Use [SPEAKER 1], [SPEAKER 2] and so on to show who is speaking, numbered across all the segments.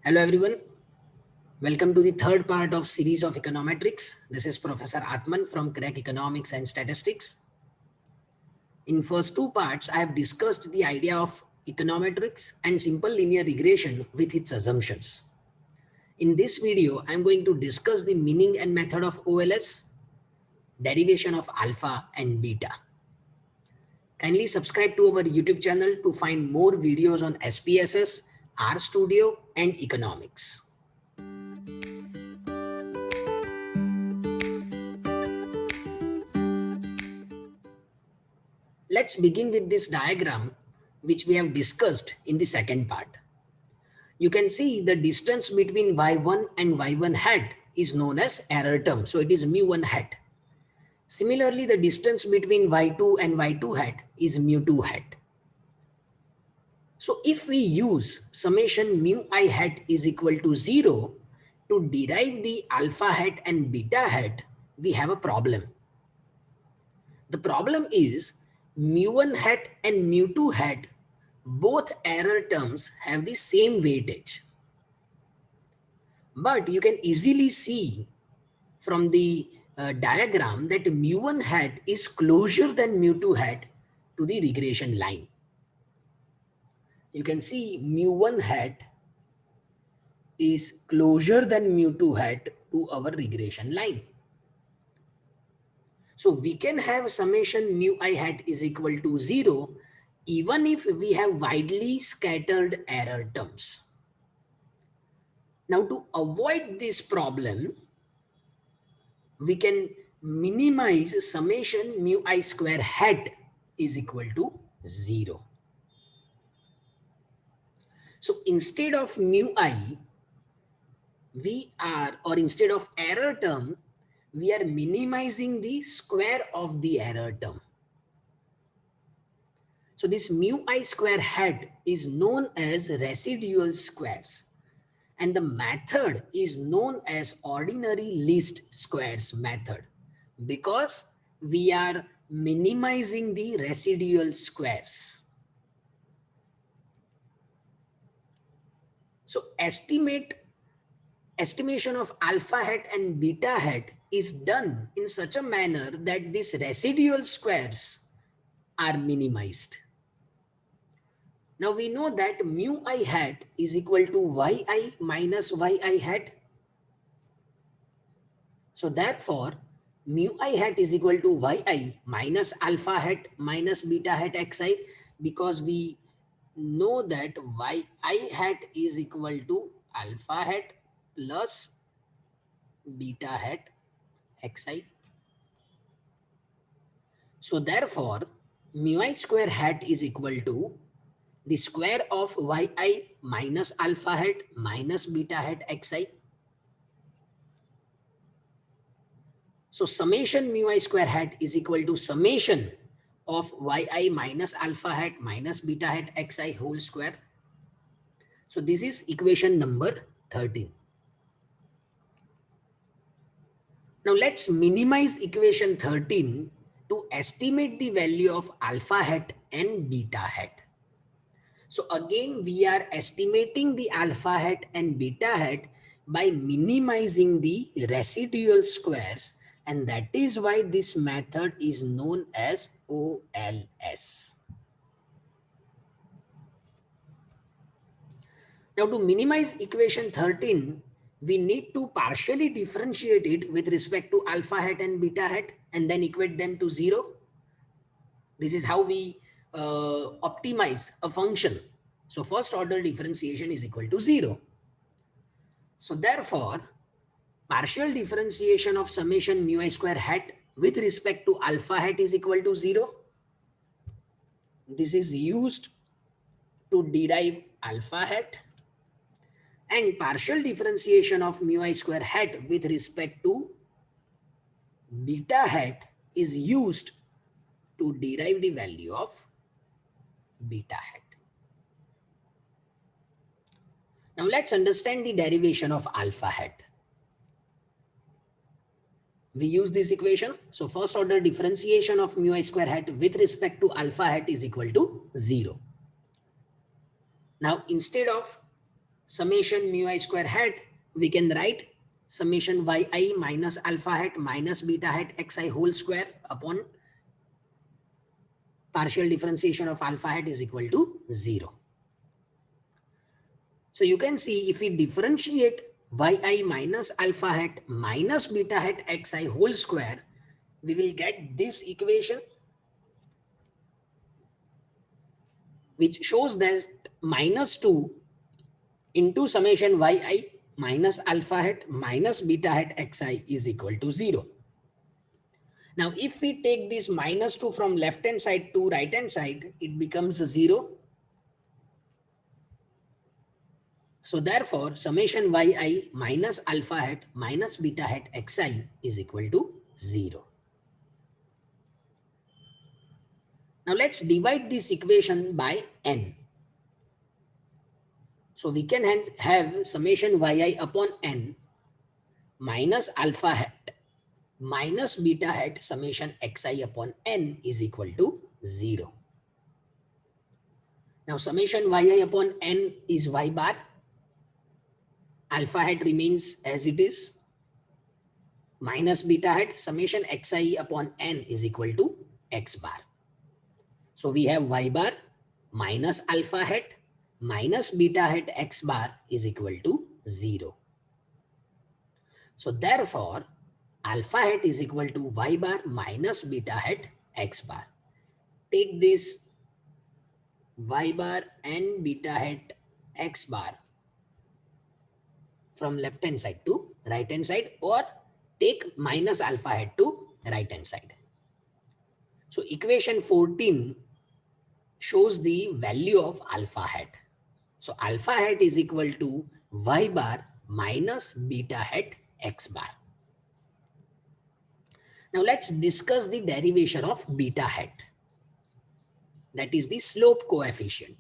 [SPEAKER 1] Hello everyone, welcome to the third part of series of econometrics. This is Professor Atman from Crack Economics and Statistics. In first two parts, I have discussed the idea of econometrics and simple linear regression with its assumptions. In this video, I am going to discuss the meaning and method of OLS, derivation of alpha and beta. Kindly subscribe to our YouTube channel to find more videos on SPSS, RStudio, and economics. Let's begin with this diagram, which we have discussed in the second part. You can see the distance between y1 and y1 hat is known as error term. So it is mu1 hat. Similarly, the distance between y2 and y2 hat is mu2 hat. So if we use summation mu I hat is equal to 0 to derive the alpha hat and beta hat, we have a problem. The problem is mu1 hat and mu2 hat, both error terms have the same weightage. But you can easily see from the diagram that mu1 hat is closer than mu2 hat to the regression line. You can see mu1 hat is closer than mu2 hat to our regression line. So we can have summation mu I hat is equal to 0 even if we have widely scattered error terms. Now to avoid this problem, we can minimize summation mu I square hat is equal to 0. So instead of mu I, instead of error term, we are minimizing the square of the error term. So this mu I square hat is known as residual squares, and the method is known as ordinary least squares method because we are minimizing the residual squares. So estimation of alpha hat and beta hat is done in such a manner that these residual squares are minimized. Now we know that mu I hat is equal to yi minus yi hat. So therefore, mu I hat is equal to yi minus alpha hat minus beta hat xi, because we know that yi hat is equal to alpha hat plus beta hat xi. So therefore, mu I square hat is equal to the square of yi minus alpha hat minus beta hat xi. So summation mu I square hat is equal to summation of yi minus alpha hat minus beta hat xi whole square. So this is equation number 13. Now let's minimize equation 13 to estimate the value of alpha hat and beta hat. So again, we are estimating the alpha hat and beta hat by minimizing the residual squares, and that is why this method is known as OLS. Now to minimize equation 13, we need to partially differentiate it with respect to alpha hat and beta hat and then equate them to 0. This is how we optimize a function. So first order differentiation is equal to 0. So therefore, partial differentiation of summation mu I square hat with respect to alpha hat is equal to 0. This is used to derive alpha hat, and partial differentiation of mu I square hat with respect to beta hat is used to derive the value of beta hat. Now let's understand the derivation of alpha hat. We use this equation. So first order differentiation of mu I square hat with respect to alpha hat is equal to 0. Now instead of summation mu I square hat, we can write summation yi minus alpha hat minus beta hat xi whole square upon partial differentiation of alpha hat is equal to 0. So you can see if we differentiate yi minus alpha hat minus beta hat xi whole square, we will get this equation, which shows that minus 2 into summation yi minus alpha hat minus beta hat xi is equal to 0. Now, if we take this minus 2 from left hand side to right hand side, it becomes 0. So therefore, summation yi minus alpha hat minus beta hat xi is equal to 0. Now let's divide this equation by n. So we can have summation yi upon n minus alpha hat minus beta hat summation xi upon n is equal to 0. Now summation yi upon n is y bar. Alpha hat remains as it is. Minus beta hat summation xi upon n is equal to x bar. So we have y bar minus alpha hat minus beta hat x bar is equal to 0. So therefore, alpha hat is equal to y bar minus beta hat x bar. Take this y bar and beta hat x bar from left hand side to right hand side, or take minus alpha hat to right hand side. So equation 14 shows the value of alpha hat. So alpha hat is equal to y bar minus beta hat x bar. Now let's discuss the derivation of beta hat. That is the slope coefficient.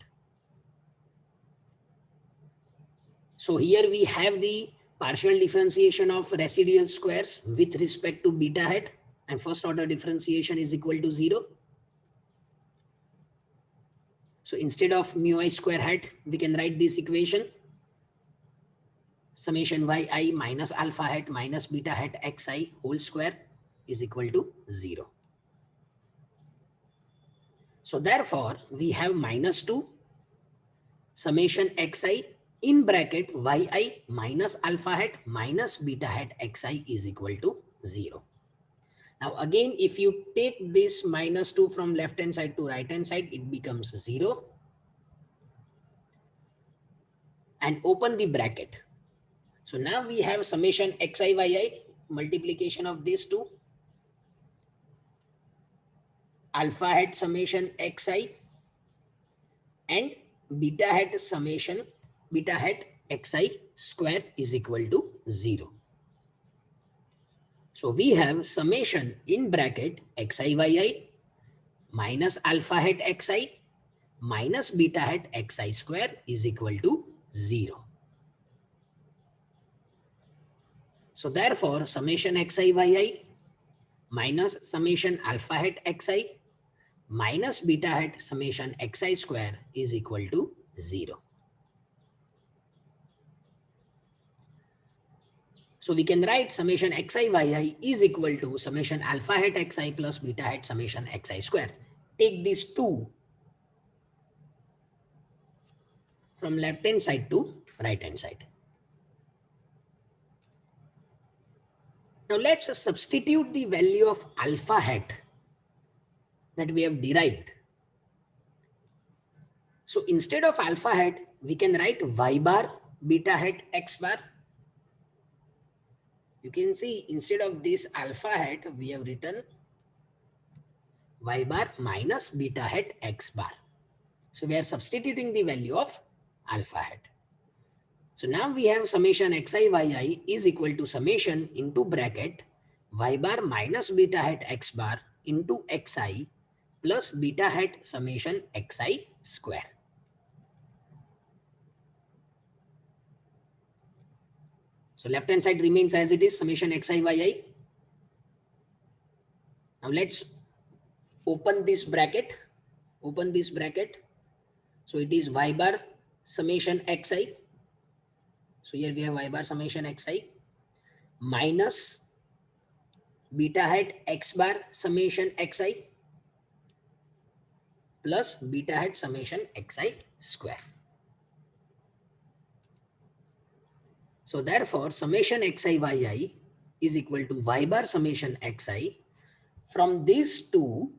[SPEAKER 1] So here we have the partial differentiation of residual squares with respect to beta hat, and first order differentiation is equal to 0. So instead of mu I square hat, we can write this equation. Summation yi minus alpha hat minus beta hat xi whole square is equal to 0. So therefore, we have minus 2 summation xi in bracket yi minus alpha hat minus beta hat xi is equal to 0. Now again, if you take this minus 2 from left hand side to right hand side, it becomes 0. And open the bracket. So now we have summation xi yi, multiplication of these two, alpha hat summation xi and beta hat summation beta hat xi square is equal to 0. So we have summation in bracket xi yi minus alpha hat xi minus beta hat xi square is equal to 0. So therefore, summation xi yi minus summation alpha hat xi minus beta hat summation xi square is equal to 0. So we can write summation xi yi is equal to summation alpha hat xi plus beta hat summation xi square. Take these two from left hand side to right hand side. Now let's substitute the value of alpha hat that we have derived. So instead of alpha hat, we can write y bar beta hat x bar. You can see instead of this alpha hat, we have written y bar minus beta hat x bar. So we are substituting the value of alpha hat. So now we have summation xi yi is equal to summation into bracket y bar minus beta hat x bar into xi plus beta hat summation xi square. So left hand side remains as it is, summation xi yi. Now let's open this bracket. Open this bracket. So it is y bar summation xi So here we have y bar summation xi minus beta hat x bar summation xi plus beta hat summation xi square. So therefore summation xi yi is equal to y bar summation xi. From these two,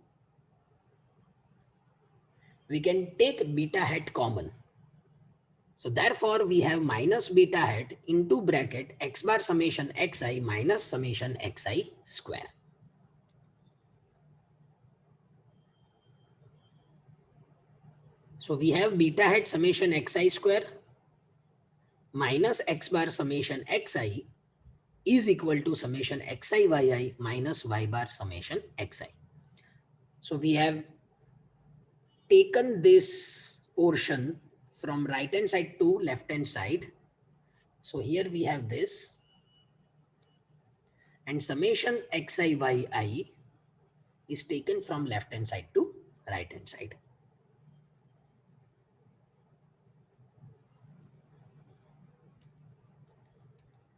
[SPEAKER 1] we can take beta hat common. So therefore we have minus beta hat into bracket x bar summation xi minus summation xi square. So we have beta hat summation xi square minus x bar summation xi is equal to summation xi yi minus y bar summation xi. So we have taken this portion from right hand side to left hand side. So here we have this, and summation xi yi is taken from left hand side to right hand side.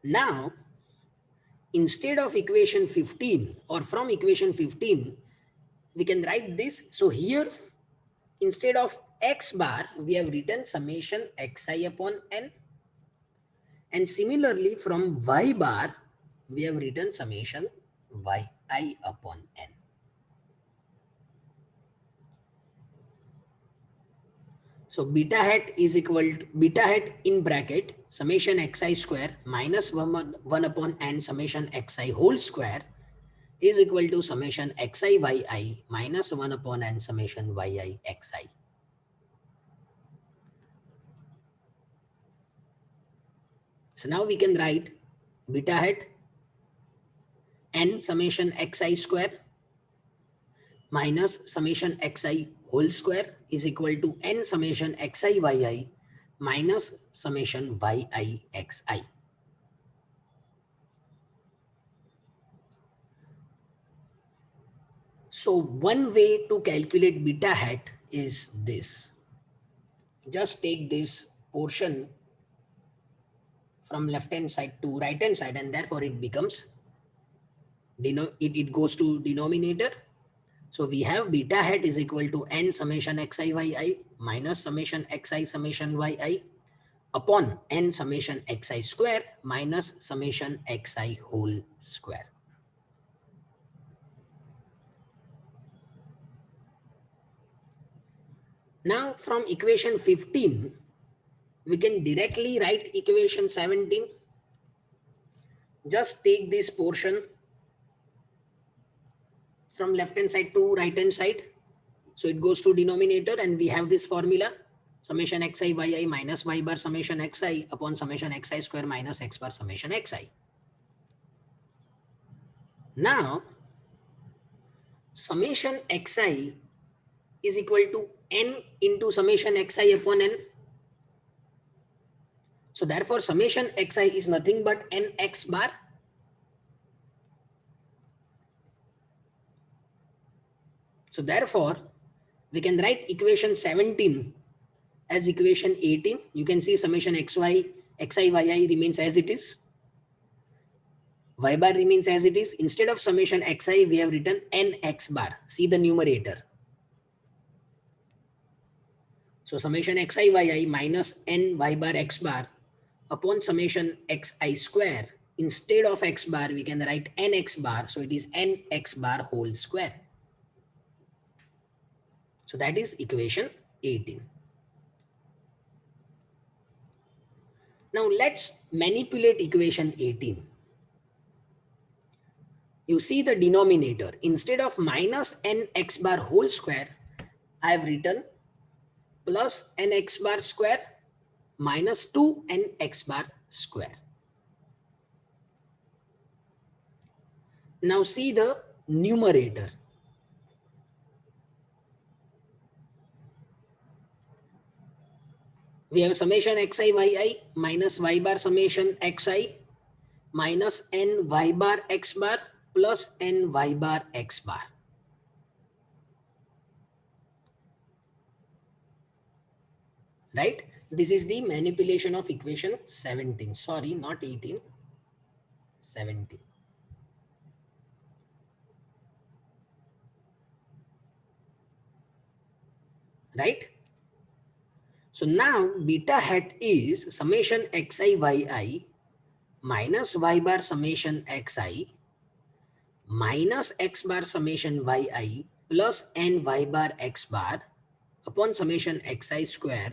[SPEAKER 1] Now, instead of equation 15 or from equation 15, we can write this. So here, instead of x bar, we have written summation xi upon n. And similarly, from y bar, we have written summation yi upon n. So beta hat is equal to beta hat in bracket summation xi square minus 1 upon n summation xi whole square is equal to summation xi yi minus 1 upon n summation yi xi. So now we can write beta hat n summation xi square minus summation xi whole square is equal to n summation xi yi minus summation yi xi. So one way to calculate beta hat is this. Just take this portion from left hand side to right hand side, and therefore it becomes, it goes to denominator. So we have beta hat is equal to n summation xi yi minus summation xi summation yi upon n summation xi square minus summation xi whole square. Now from equation 15, we can directly write equation 17. Just take this portion from left hand side to right hand side. So it goes to denominator, and we have this formula summation xi yi minus y bar summation xi upon summation xi square minus x bar summation xi. Now summation xi is equal to n into summation xi upon n. So therefore summation xi is nothing but nx bar. So therefore we can write equation 17 as equation 18. You can see summation xi yi remains as it is. Y bar remains as it is. Instead of summation xi, we have written nx bar. See the numerator. So summation xi yi minus n y bar x bar upon summation xi square. Instead of x bar, we can write nx bar. So it is nx bar whole square. So that is equation 18. Now let's manipulate equation 18. You see the denominator. Instead of minus nx bar whole square, I have written plus nx bar square minus 2nx bar square. Now see the numerator. We have summation xi yi minus y bar summation xi minus n y bar x bar plus n y bar x bar. Right? This is the manipulation of equation 17. Sorry, not 18, 17. Right? So now beta hat is summation xi yi minus y bar summation xi minus x bar summation yi plus n y bar x bar upon summation xi square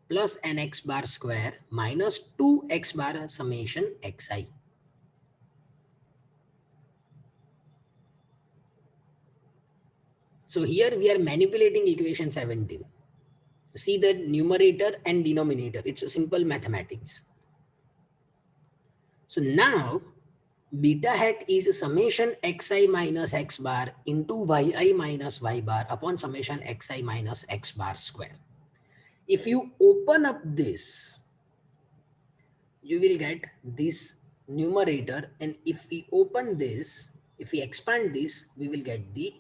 [SPEAKER 1] plus nx bar square minus 2x bar summation xi. So here we are manipulating equation 17. See the numerator and denominator. It's a simple mathematics. So now beta hat is summation xi minus x bar into yi minus y bar upon summation xi minus x bar square. If you open up this, you will get this numerator, and if we open this, if we expand this, we will get the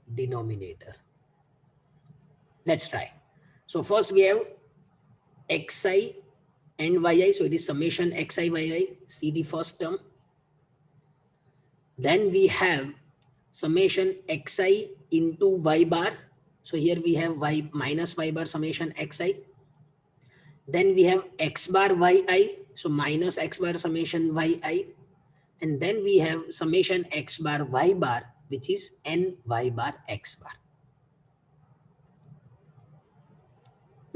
[SPEAKER 1] denominator. Let's try. So first we have xi and yi, so it is summation xi yi. See the first term. Then we have summation xi into y bar. So here we have y minus y bar summation xi. Then we have x bar yi, so minus x bar summation yi. And then we have summation x bar y bar, which is n y bar x bar.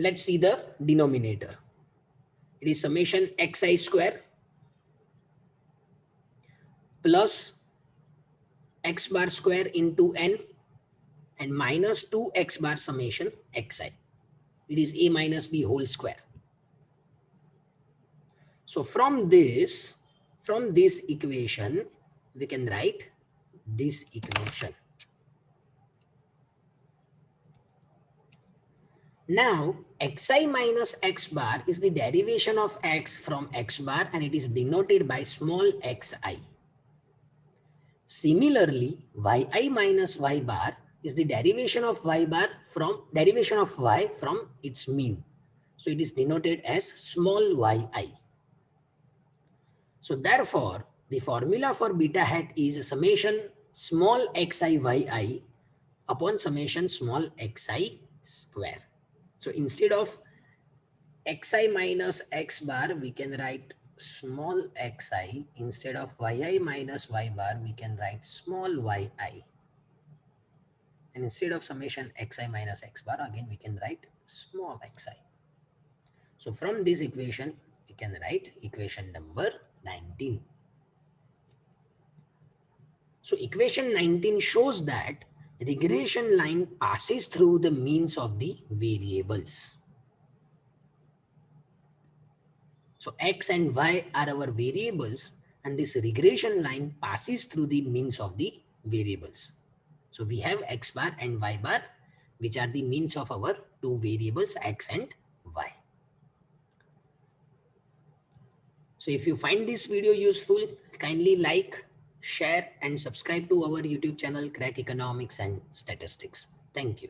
[SPEAKER 1] Let's see the denominator. It is summation xi square plus x bar square into n and minus 2x bar summation xi. It is a minus b whole square. So from this equation, we can write this equation. Now, xi minus x bar is the derivation of x from x bar, and it is denoted by small xi. Similarly, yi minus y bar is the derivation of y from its mean. So it is denoted as small yi. So therefore, the formula for beta hat is summation small xi yi upon summation small xi square. So instead of xi minus x bar, we can write small xi. Instead of yi minus y bar, we can write small yi. And instead of summation xi minus x bar, again we can write small xi. So from this equation, we can write equation number 19. So equation 19 shows that regression line passes through the means of the variables. So x and y are our variables, and this regression line passes through the means of the variables. So we have x bar and y bar, which are the means of our two variables x and y. So if you find this video useful, kindly like, share and subscribe to our YouTube channel Crack Economics and Statistics. Thank you.